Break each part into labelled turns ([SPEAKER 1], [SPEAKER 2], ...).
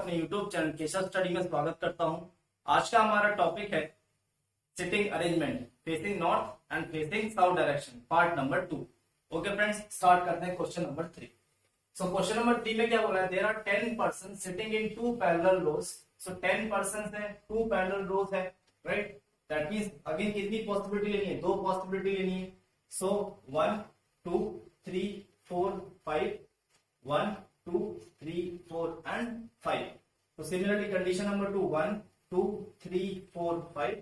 [SPEAKER 1] अपने YouTube channel Keshav study में स्वागत करता हूं। आज का हमारा टॉपिक है sitting arrangement facing north and facing south direction, part number 2। Okay friends, start करते हैं question number 3। So question number 3 में क्या बोला है, there are 10 person sitting in 2 parallel rows. So 10 person है, 2 पैरेलल रोज है, राइट। दैट मींस अगेन कितनी possibility लेनी है, 2 पॉसिबिलिटी लेनी है। सो 1 2 3 4 5 1 2 3 4 and 5. So similarly condition number 2 1 2 3 4 5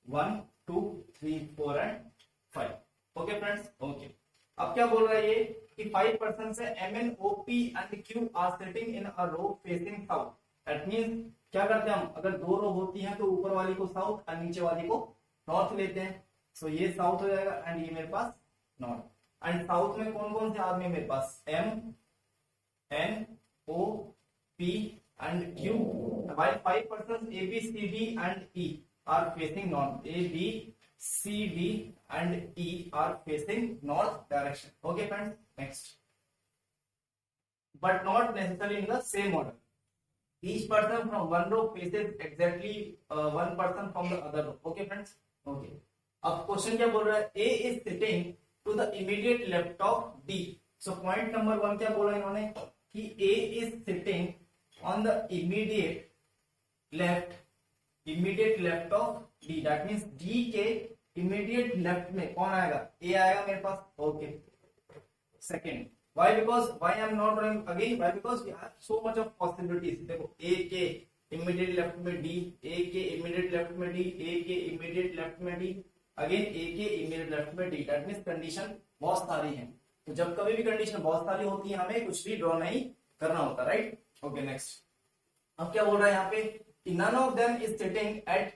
[SPEAKER 1] 1 2 3 4 and 5. Okay friends, okay. अब क्या बोल रहा है ये कि 5 पर्सन है MN OP and Q are sitting in a row facing south. That means क्या करते हैं हम, अगर 2 रो होती हैं तो ऊपर वाली को साउथ और नीचे वाली को नॉर्थ लेते हैं। सो ये साउथ हो जाएगा एंड ये मेरे पास नॉर्थ। एंड साउथ में कौन कौन से आदमी मेरे पास, M N O P and Q, while 5 persons A B C D and E are facing north. A B C D and E are facing north direction. Okay friends, next. But not necessarily in the same order. Each person from one row faces exactly one person from the other row. Okay friends, okay. अब question क्या बोल रहा है, A is sitting to the immediate left of D. So point number 1 क्या बोला इन्होंने कि A is sitting on the immediate left of D. That means D के immediate left में कौन आएगा, A आएगा मेरे पास। Okay. Second, why? Because why I am not drawing again? Why? Because we have so much of possibilities. देखो A के immediate left में D, A के immediate left में D, A के immediate left में D, again A के immediate left में D. That means condition बहुत सारी है। तो जब कभी भी कंडीशन बहुत सारी होती है हमें कुछ भी ड्रॉ नहीं करना होता, राइट। Okay next. अब क्या बोल रहा है यहाँ पे कि none of them is sitting at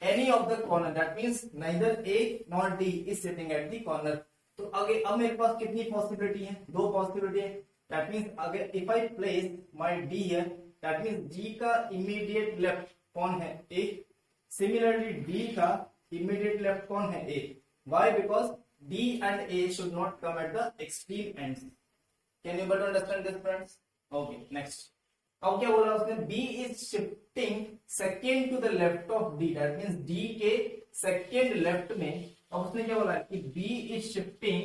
[SPEAKER 1] any of the corner. That means neither A nor D is sitting at the corner. तो आगे अब मेरे पास कितनी पॉसिबिलिटी है, 2 पॉसिबिलिटी है। दैट मींस अगर if I place my D here, that means D का immediate left कौन है, ए। सिमिलरली डी का इमीडिएट लेफ्ट कौन है, A. Why? Because D and A should not come at the extreme ends. Can you better understand this, friends? Okay, next. अब क्या बोला उसने, B is shifting second to the left of D. That means D के second left में, अब उसने क्या बोला कि B is shifting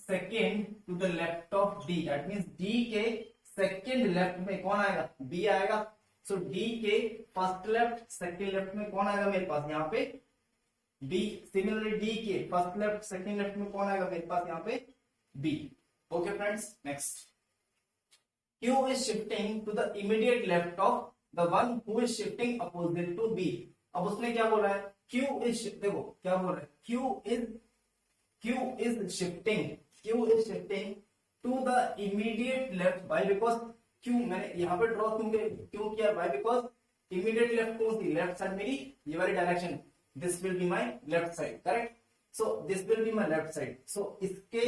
[SPEAKER 1] second to the left of D. That means D के second left में कौन आएगा, B आएगा। So D के first left second left में कौन आएगा मेरे पास यहाँ पे, B। सिमिलरली D के फर्स्ट लेफ्ट सेकंड लेफ्ट में कौन आएगा मेरे पास यहाँ पे, B। Okay friends, next. Q is shifting to the immediate left of the one who is shifting opposite to B. अब उसने क्या बोला है, Q is, देखो क्या बोल रहा है, Q is shifting to the immediate left. Why? Because Q मैंने यहाँ पे ड्रॉ क्यों किया, Why? Because immediate left कौन सी, लेफ्ट साइड मेरी ये वाली direction, this will be my left side, correct? So this will be my left side. So इसके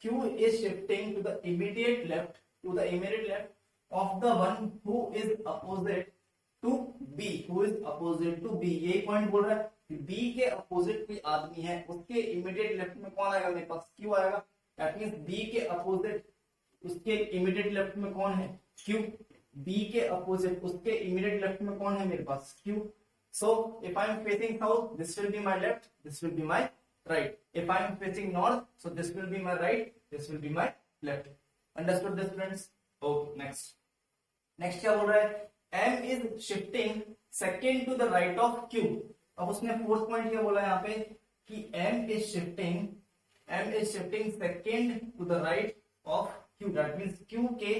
[SPEAKER 1] Q is shifting to the immediate left of the one who is opposite to B. यही point बोल रहा है कि B के opposite कोई आदमी है, उसके इमीडिएट लेफ्ट में कौन आएगा मेरे पास, Q आएगा। दैट मींस B के अपोजिट उसके इमीडिएट लेफ्ट में कौन है, Q। B के अपोजिट उसके इमीडिएट लेफ्ट में कौन है मेरे पास, Q। So if I am facing south, this will be my left, this will be my right. If I am facing north, so this will be my right, this will be my left. Understood this, friends? Okay, next. Next क्या बोल रहा है, M is shifting second to the right of Q. अब उसने fourth point क्या बोला यहाँ पे कि M is shifting second to the right of Q. That means Q के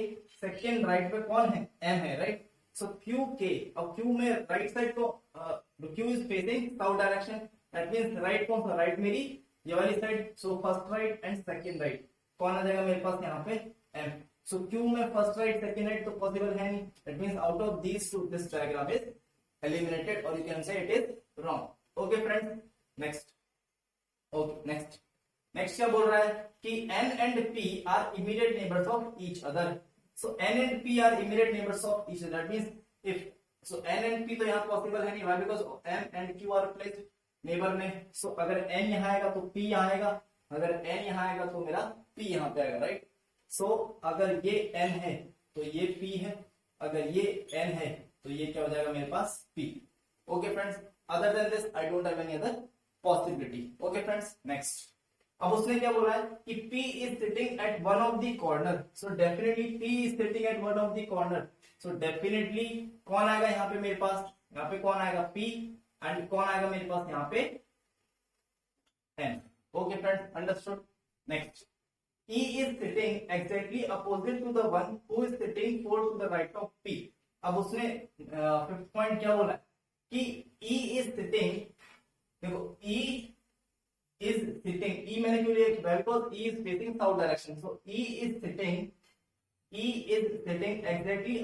[SPEAKER 1] second right पे कौन है, M है, right? So Q के, अब Q में राइट साइड तो Q is facing south direction. That means right कौन सा, राइट मेरी ये वाली side. So first right and second right कौन आ जाएगा मेरे पास यहाँ पे, M. So Q में फर्स्ट राइट सेकंड राइट तो पॉसिबल है नहीं। That means out of these two this diagram is eliminated or you can say it is wrong. Okay friends, next. Okay, next क्या बोल रहा है कि N and P are immediate neighbors of each other. So N and P are immediate neighbors of each other. That means if so N and P तो यहाँ possible है नहीं, why? Because M and Q are placed neighbour में। सो अगर N यहाँ आएगा तो P यहाँ आएगा, अगर N यहाँ आएगा तो मेरा P यहाँ पे आएगा, राइट। सो अगर ये N है तो ये P है अगर ये n है तो ये क्या हो जाएगा मेरे पास p. Okay friends, other than this I don't have any other possibility. Okay friends, next. अब उसने क्या बोला है कि P is sitting at one of the corner. So definitely P is sitting at one of the corner. So definitely कौन आएगा यहाँ पे मेरे पास, यहाँ पे कौन आएगा P एंड कौन आएगा मेरे पास यहाँ पे N. Okay friends, understood. Next, E is sitting exactly opposite to the one who is sitting four to the right of P. अब उसने फिफ्थ पॉइंट क्या बोला कि E is sitting, देखो E is sitting, E मैंने क्यों लिया, because E is facing south direction. So E is sitting exactly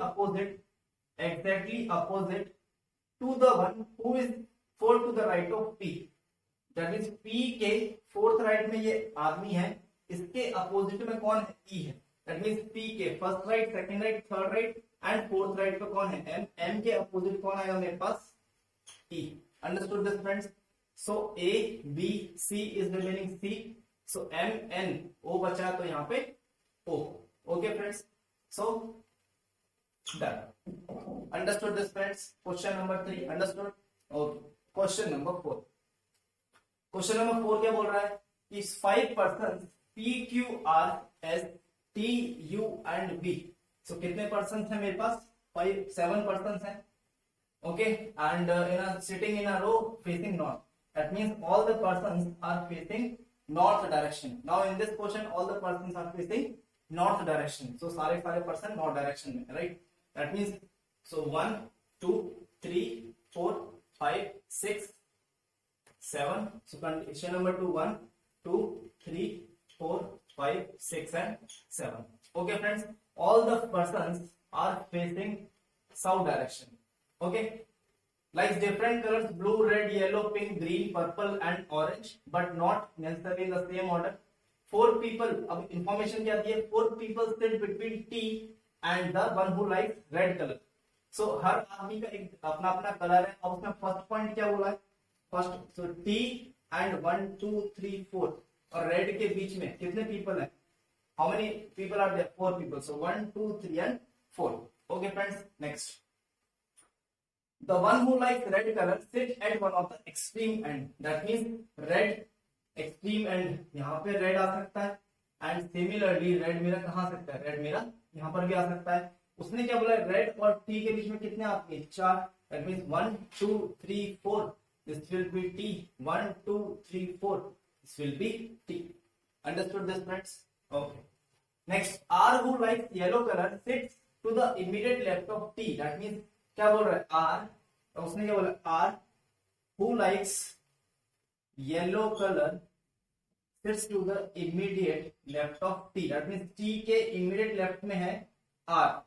[SPEAKER 1] opposite to the one who is four to the right of P. That means P के fourth right में ये आदमी है, इसके opposite में कौन है, E है. That means P के first right, second right, third right and fourth right पे कौन है, M. M के अपोजिट कौन आएगा मेरे पास, E. Understood this friends? So A, B, C is remaining C. So M, N, O बचा तो यहाँ पे O. Okay friends? So done. Understood this friends? Question number 3 understood? Okay. Question number 4. Question number 4 क्या बोल रहा है कि 5 persons P, Q, R, S, T, U and V. So कितने persons हैं मेरे पास, 7 persons हैं. Okay, and sitting in a row facing north. That means all the persons are facing north direction. Now in this question all the persons are facing north direction. So सारे person north direction में, right? That means so 1, 2, 3, 4, 5, 6, 7. So condition number 2, 1, 2, 3, 4, 5, 6 and 7. Okay friends, all the persons are facing south direction. Okay, like different colors, blue, red, yellow, pink, green, purple and orange, but not necessarily in the same order. 4 people, अब information क्या दी है, 4 people sit between T and the one who likes red color. So हर आदमी का एक अपना अपना colour है. अब उसमें फर्स्ट पॉइंट क्या बोला है, फर्स्ट so T and 1, 2, 3, 4 और रेड के बीच में कितने पीपल है, how many people are there, 4 people. So 1, 2, 3 and 4. Okay friends, next. The one who likes red color sit at one of the extreme end. That means red extreme end, यहाँ पे red आ सकता है and similarly red मेरा कहाँ आ सकता है, red मेरा यहाँ पर भी आ सकता है. उसने क्या बोला, red और T के बीच में कितने आते हैं, 4. That means 1, 2, 3, 4. This will be T. 1, 2, 3, 4. This will be T. Understood this friends? Okay. Next, R who likes yellow color sits to the immediate left of T. That means क्या बोल रहा है, R, तो उसने क्या बोला, R who likes yellow color sits to the immediate left of T. That means T के immediate left में है R.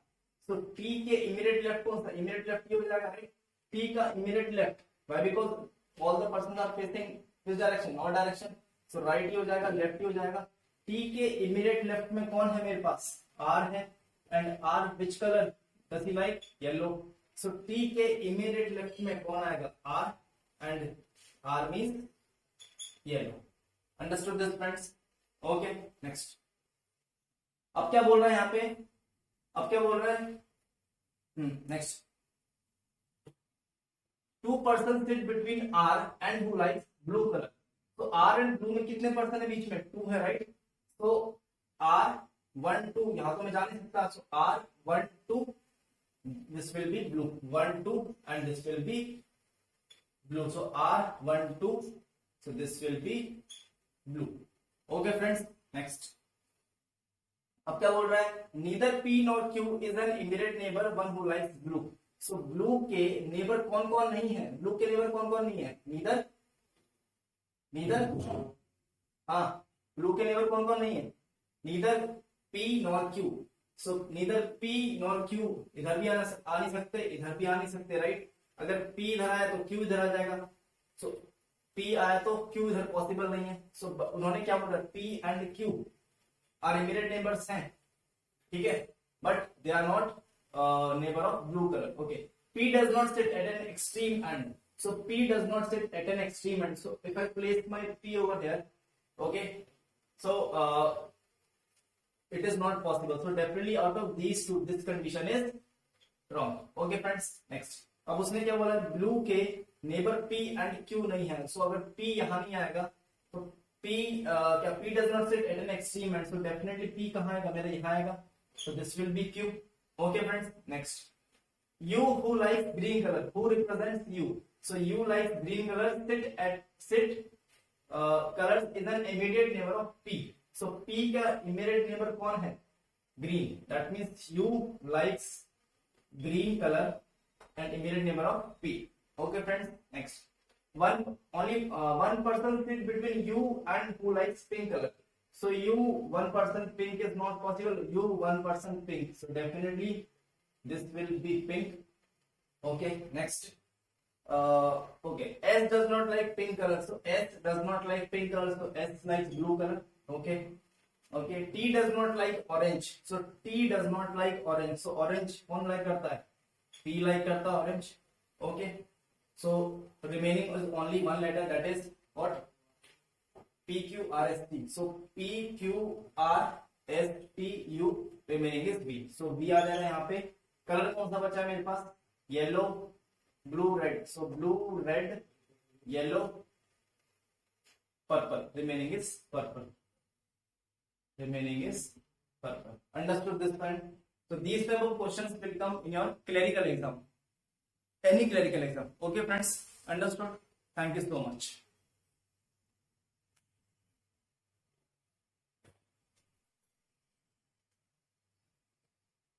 [SPEAKER 1] So T के immediate left कौन सा, immediate left ये हो जाएगा, right? T का immediate left. Why? Because all the persons are facing this direction, north direction. So right ही हो जाएगा, left ही हो जाएगा. T के immediate left में कौन है मेरे पास, R है. And R which color does he like, yellow. So T के immediate left में कौन आएगा, R, and R means yellow. Understood this friends? Okay, next. अब क्या बोल रहा है यहाँ पे, अब क्या बोल रहा है, next. 2 persons sit between R and who likes blue color. So R and blue में कितने पर्सन है बीच में, 2 है, right? So R 1, 2 यहाँ तो मैं जा नहीं सकता. So R 1, 2. This will be blue, 1, 2 and this will be blue. So R 1, 2. So this will be blue. Okay friends, next. अब क्या बोल रहा है, neither P nor Q is an immediate neighbor one who likes blue. So blue के neighbor कौन कौन नहीं है, blue के neighbor कौन कौन नहीं है, neither हाँ, blue के neighbor कौन कौन नहीं है, neither P nor Q. So neither P nor Q, इधर भी आ नहीं सकते, इधर भी आ नहीं सकते, राइट? अगर P इधर आया तो Q इधर आ जाएगा. So P आया तो Q इधर पॉसिबल नहीं है. So उन्होंने क्या बोला, P and Q are immediate neighbors हैं, ठीक है, but they are not neighbor of blue color. Okay, P does not sit at an extreme end. So P does not sit at an extreme end. So if I place my P over there, okay, so it is not possible. So definitely out of these two, this condition is wrong. Okay friends, next. अब उसने क्या बोला, blue के neighbour P and Q नहीं है। सो अगर P यहां नहीं आएगा तो पी क्या P does not sit at an extreme and, so definitely P कहां आएगा, मेरा यहां आएगा, so this will be Q. Okay friends, next. You who like green color, who represents you? So you like green color, colors is an immediate neighbor of P. So P का immediate neighbor कौन है, green. That means you likes green color and immediate neighbor of P. Okay friends, next. One person sit between you and who likes pink color. So you one person pink is not possible. You one person pink. So definitely this will be pink. Okay, next. Okay, S does not like pink color. So S does not like pink color. So S likes blue color. Okay. Okay. T does not like orange. So T does not like orange. So orange कौन like करता है? T like करता है orange. Okay. So remaining is only one letter, that is what? P Q R S T. So P Q R S T U, remaining is B. So B आ जाएगा यहाँ पे। Colour कौन सा बचा है मेरे पास? Yellow, blue, red. So blue, red, yellow, purple. Remaining is purple. Remaining is purple. Understood this point? So these type of questions will come in your clerical exam. Any clerical exam. Okay friends, understood? Thank you so much.